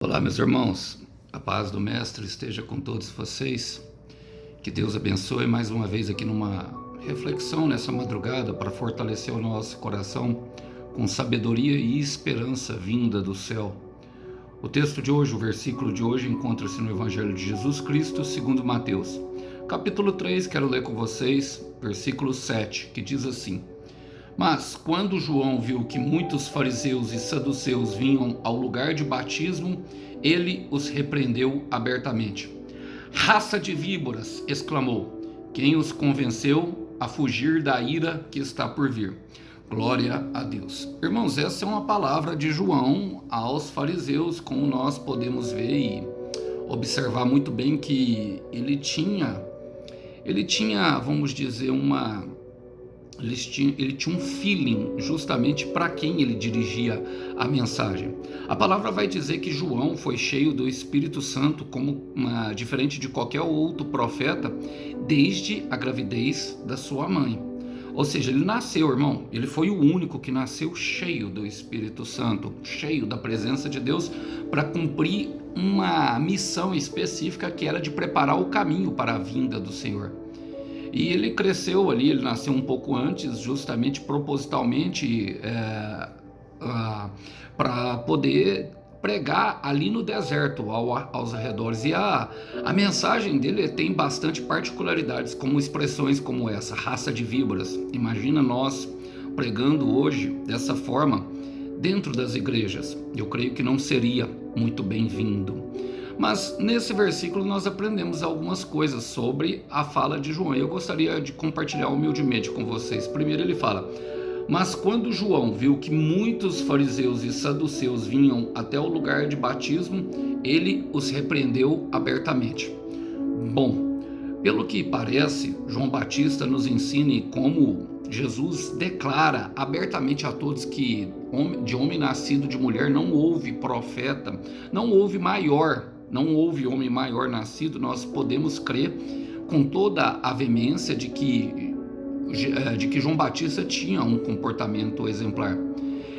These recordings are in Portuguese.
Olá, meus irmãos, a paz do Mestre esteja com todos vocês, que Deus abençoe mais uma vez aqui numa reflexão nessa madrugada para fortalecer o nosso coração com sabedoria e esperança vinda do céu. O texto de hoje, o versículo de hoje, encontra-se no Evangelho de Jesus Cristo segundo Mateus, capítulo 3, quero ler com vocês, versículo 7, que diz assim: Mas quando João viu que muitos fariseus e saduceus vinham ao lugar de batismo, ele os repreendeu abertamente. Raça de víboras, exclamou, quem os convenceu a fugir da ira que está por vir? Glória a Deus. Irmãos, essa é uma palavra de João aos fariseus, como nós podemos ver e observar muito bem que ele tinha, vamos dizer, ele tinha um feeling justamente para quem ele dirigia a mensagem. A palavra vai dizer que João foi cheio do Espírito Santo, diferente de qualquer outro profeta, desde a gravidez da sua mãe. Ou seja, ele nasceu, irmão, ele foi o único que nasceu cheio do Espírito Santo, cheio da presença de Deus, para cumprir uma missão específica que era de preparar o caminho para a vinda do Senhor. E ele cresceu ali, ele nasceu um pouco antes, justamente propositalmente para poder pregar ali no deserto, aos arredores. E a mensagem dele tem bastante particularidades, como expressões como essa, raça de víboras. Imagina nós pregando hoje dessa forma dentro das igrejas. Eu creio que não seria muito bem-vindo. Mas nesse versículo nós aprendemos algumas coisas sobre a fala de João. Eu gostaria de compartilhar humildemente com vocês. Primeiro ele fala: mas quando João viu que muitos fariseus e saduceus vinham até o lugar de batismo, ele os repreendeu abertamente. Bom, pelo que parece, João Batista nos ensina como Jesus declara abertamente a todos que de homem nascido de mulher não houve profeta, não houve homem maior nascido. Nós podemos crer com toda a veemência de que João Batista tinha um comportamento exemplar.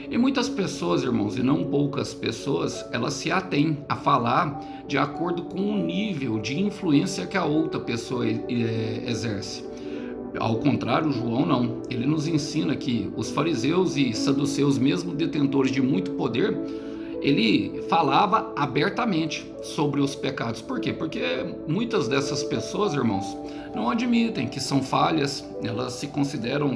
E muitas pessoas, irmãos, e não poucas pessoas, elas se atêm a falar de acordo com o nível de influência que a outra pessoa exerce. Ao contrário, João não. Ele nos ensina que os fariseus e saduceus, mesmo detentores de muito poder, ele falava abertamente sobre os pecados. Por quê? Porque muitas dessas pessoas, irmãos, não admitem que são falhas, elas se consideram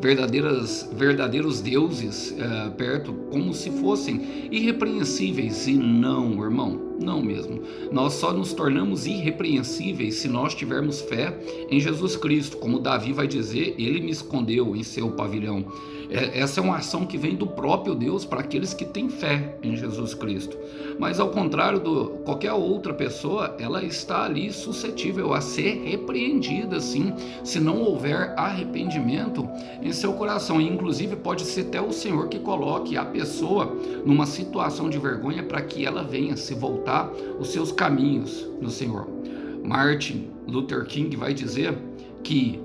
verdadeiros deuses perto, como se fossem irrepreensíveis. E não, irmão, não mesmo. Nós só nos tornamos irrepreensíveis se nós tivermos fé em Jesus Cristo. Como Davi vai dizer, ele me escondeu em seu pavilhão. Essa é uma ação que vem do próprio Deus para aqueles que têm fé em Jesus Cristo. Mas ao contrário de qualquer outra pessoa, ela está ali suscetível a ser repreendida, sim, se não houver arrependimento em seu coração. E inclusive pode ser até o Senhor que coloque a pessoa numa situação de vergonha para que ela venha se voltar os seus caminhos no Senhor. Martin Luther King vai dizer que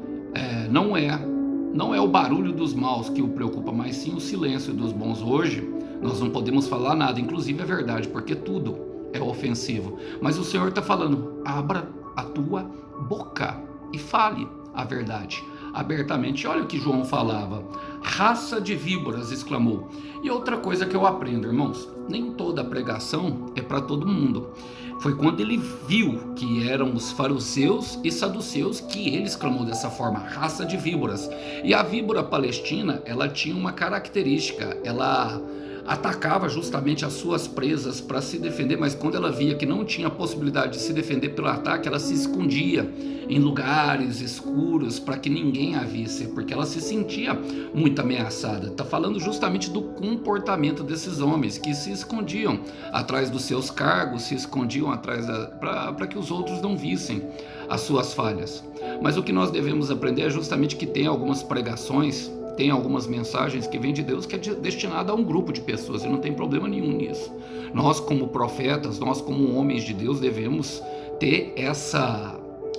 não é o barulho dos maus que o preocupa, mas sim o silêncio dos bons. Hoje nós não podemos falar nada, inclusive é verdade, porque tudo é ofensivo. Mas o Senhor está falando: abra a tua boca e fale a verdade abertamente. Olha o que João falava: raça de víboras, exclamou. E outra coisa que eu aprendo, irmãos, nem toda pregação é para todo mundo. Foi quando ele viu que eram os fariseus e saduceus que ele exclamou dessa forma: raça de víboras. E a víbora palestina, ela tinha uma característica, ela atacava justamente as suas presas para se defender, mas quando ela via que não tinha possibilidade de se defender pelo ataque, ela se escondia em lugares escuros para que ninguém a visse, porque ela se sentia muito ameaçada. Está falando justamente do comportamento desses homens que se escondiam atrás dos seus cargos, se escondiam atrás para que os outros não vissem as suas falhas. Mas o que nós devemos aprender é justamente que tem algumas pregações, tem algumas mensagens que vêm de Deus que é destinada a um grupo de pessoas, e não tem problema nenhum nisso. Nós como profetas, nós como homens de Deus devemos ter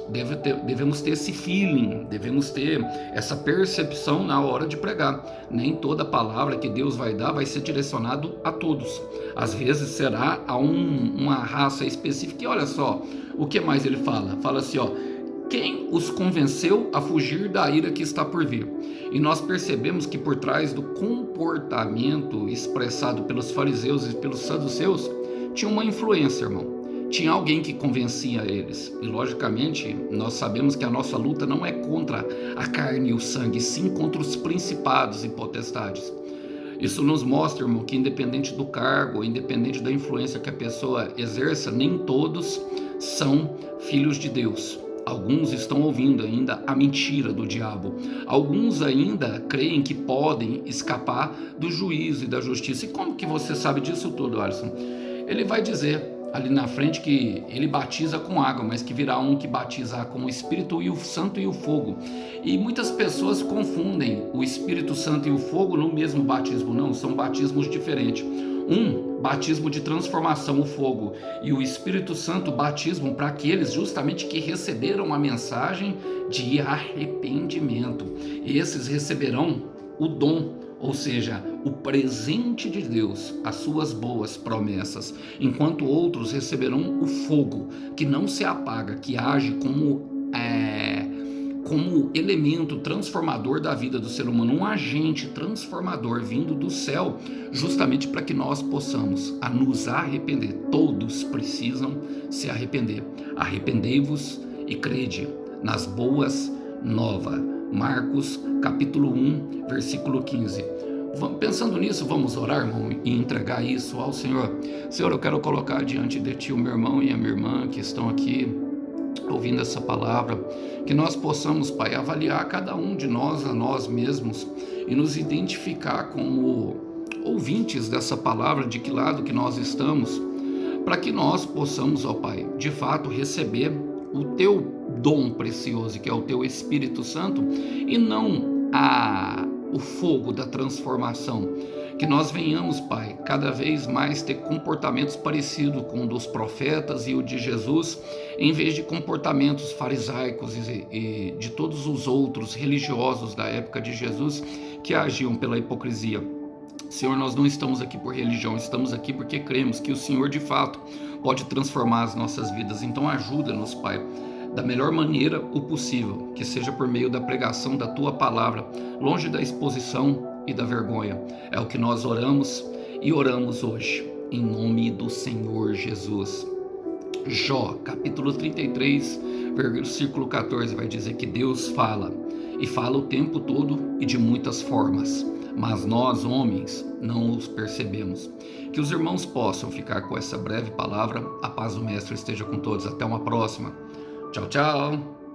devemos ter esse feeling, devemos ter essa percepção na hora de pregar. Nem toda palavra que Deus vai dar vai ser direcionado a todos. Às vezes será a uma raça específica. E olha só, o que mais ele fala? Fala assim, ó: quem os convenceu a fugir da ira que está por vir? E nós percebemos que por trás do comportamento expressado pelos fariseus e pelos saduceus, tinha uma influência, irmão. Tinha alguém que convencia eles. E logicamente, nós sabemos que a nossa luta não é contra a carne e o sangue, sim contra os principados e potestades. Isso nos mostra, irmão, que independente do cargo, independente da influência que a pessoa exerça, nem todos são filhos de Deus. Alguns estão ouvindo ainda a mentira do diabo. Alguns ainda creem que podem escapar do juízo e da justiça. E como que você sabe disso tudo, Alisson? Ele vai dizer ali na frente que ele batiza com água, mas que virá um que batizar com o Espírito e o Santo e o fogo. E muitas pessoas confundem o Espírito Santo e o fogo no mesmo batismo. Não, são batismos diferentes. Um, batismo de transformação, o fogo, e o Espírito Santo, batismo para aqueles justamente que receberam a mensagem de arrependimento. Esses receberão o dom, ou seja, o presente de Deus, as suas boas promessas, enquanto outros receberão o fogo, que não se apaga, que age como elemento transformador da vida do ser humano, um agente transformador vindo do céu, justamente para que nós possamos nos arrepender. Todos precisam se arrepender. Arrependei-vos e crede nas boas novas. Marcos capítulo 1, versículo 15. Pensando nisso, vamos orar, irmão, e entregar isso ao Senhor. Senhor, eu quero colocar diante de Ti o meu irmão e a minha irmã que estão aqui ouvindo essa palavra, que nós possamos, Pai, avaliar cada um de nós a nós mesmos e nos identificar como ouvintes dessa palavra, de que lado que nós estamos, para que nós possamos, ó Pai, de fato receber o Teu dom precioso, que é o Teu Espírito Santo, e não o fogo da transformação. Que nós venhamos, Pai, cada vez mais ter comportamentos parecidos com o dos profetas e o de Jesus, em vez de comportamentos farisaicos e de todos os outros religiosos da época de Jesus que agiam pela hipocrisia. Senhor, nós não estamos aqui por religião, estamos aqui porque cremos que o Senhor de fato pode transformar as nossas vidas. Então ajuda-nos, Pai, da melhor maneira o possível, que seja por meio da pregação da Tua palavra, longe da exposição e da vergonha. É o que nós oramos e oramos hoje, em nome do Senhor Jesus. Jó, capítulo 33, versículo 14, vai dizer que Deus fala, e fala o tempo todo e de muitas formas, mas nós, homens, não os percebemos. Que os irmãos possam ficar com essa breve palavra. A paz do Mestre esteja com todos. Até uma próxima. Tchau, tchau.